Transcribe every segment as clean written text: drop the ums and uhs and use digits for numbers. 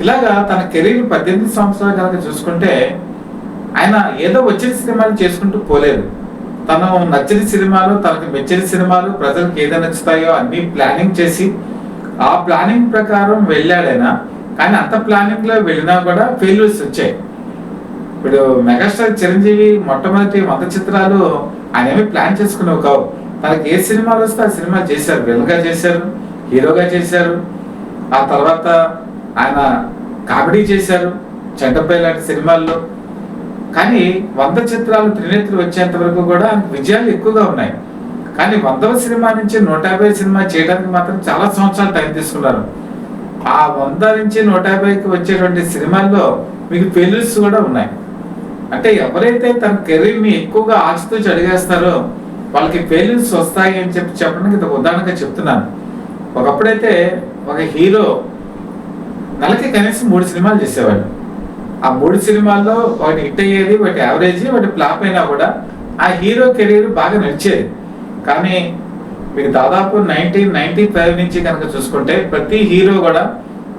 ఇలాగా తన కెరీర్ 18 సంవత్సరాలు కనుక చూసుకుంటే ఆయన ఏదో వచ్చిన సినిమాలు చేసుకుంటూ పోలేదు. తను నచ్చని సినిమాలు, తనకు మెచ్చని సినిమాలు, ప్రజలకు ఏదైనా నచ్చుతాయో అన్ని ప్లానింగ్ చేసి ఆ ప్లానింగ్ ప్రకారం వెళ్ళాడైనా. కానీ అంత ప్లానింగ్ లో వెళ్ళినా కూడా ఫెయిల్యూర్స్ వచ్చాయి. ఇప్పుడు మెగాస్టార్ చిరంజీవి మొట్టమొదటి 100 చిత్రాలు ఆయన ఏమి ప్లాన్ చేసుకునేవి కావు. తనకి ఏ సినిమాలు వస్తే ఆ సినిమా చేశారు. విలన్ గా చేశారు, హీరోగా చేశారు. ఆ తర్వాత ఆయన కామెడీ చేశారు చెడ్డపై లాంటి సినిమాల్లో. కానీ 100 చిత్రాలు త్రినేత్రులు వచ్చేంత వరకు కూడా విజయాలు ఎక్కువగా ఉన్నాయి. కానీ 100వ సినిమా నుంచి 150 సినిమా చేయడానికి మాత్రం చాలా సంవత్సరాలు టైం తీసుకున్నారు. ఆ 100 నుంచి 150కి వచ్చేటువంటి సినిమాల్లో మీకు ఫెయిల్యూర్స్ కూడా ఉన్నాయి. అంటే ఎవరైతే తన కెరీర్ని ఎక్కువగా ఆచితూచి అడిగేస్తారో వాళ్ళకి ఫెయిల్యూర్స్ వస్తాయి అని చెప్పడానికి ఇది ఉదాహరణగా చెప్తున్నాను. ఒకప్పుడైతే ఒక హీరో నెలకి కనీసం 3 సినిమాలు చేసేవాడు. ఆ 3 సినిమాల్లో ఒకటి హిట్ అయ్యేది, ఒకటి యావరేజ్, ఒకటి ఫ్లాప్ అయినా కూడా ఆ హీరో కెరీర్ బాగా నడిచేది. కానీ మీకు దాదాపు 1995 నుంచి కనుక చూసుకుంటే ప్రతి హీరో కూడా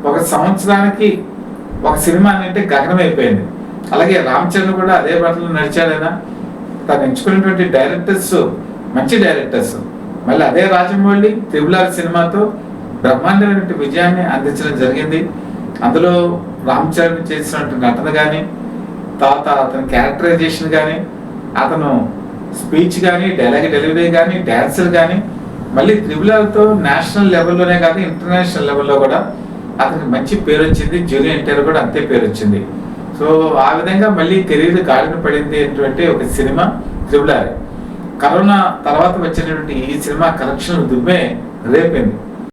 ఒక సంవత్సరానికి ఒక సినిమా అంటే గగనం అయిపోయింది. అలాగే రామ్ చరణ్ కూడా అదే బాటలో నడిచాడైనా. తను ఎంచుకున్నటువంటి డైరెక్టర్స్ మంచి డైరెక్టర్స్. మళ్ళీ అదే రాజమౌళి త్రిబుల్ సినిమాతో బ్రహ్మాండమైన విజయాన్ని అందించడం జరిగింది. అందులో రామ్ చరణ్ చేసినటువంటి నటన కానీ, తర్వాత అతని క్యారెక్టరైజేషన్ కానీ, అతను స్పీచ్ కానీ, డైలాగ్ డెలివరీ కానీ, డ్యాన్సులు కానీ, మళ్ళీ త్రిబుల్తో నేషనల్ లెవెల్లోనే కాదు ఇంటర్నేషనల్ లెవెల్లో కూడా అతనికి మంచి పేరు వచ్చింది. జూనియర్ ఎన్టీఆర్ కూడా అంతే పేరు వచ్చింది. సో ఆ విధంగా మళ్ళీ కెరీర్ గాడిన పడింది అటువంటి ఒక సినిమా త్రిబుల్. కరోనా తర్వాత వచ్చినటువంటి ఈ సినిమా కలెక్షన్ దుమ్మే రేపింది.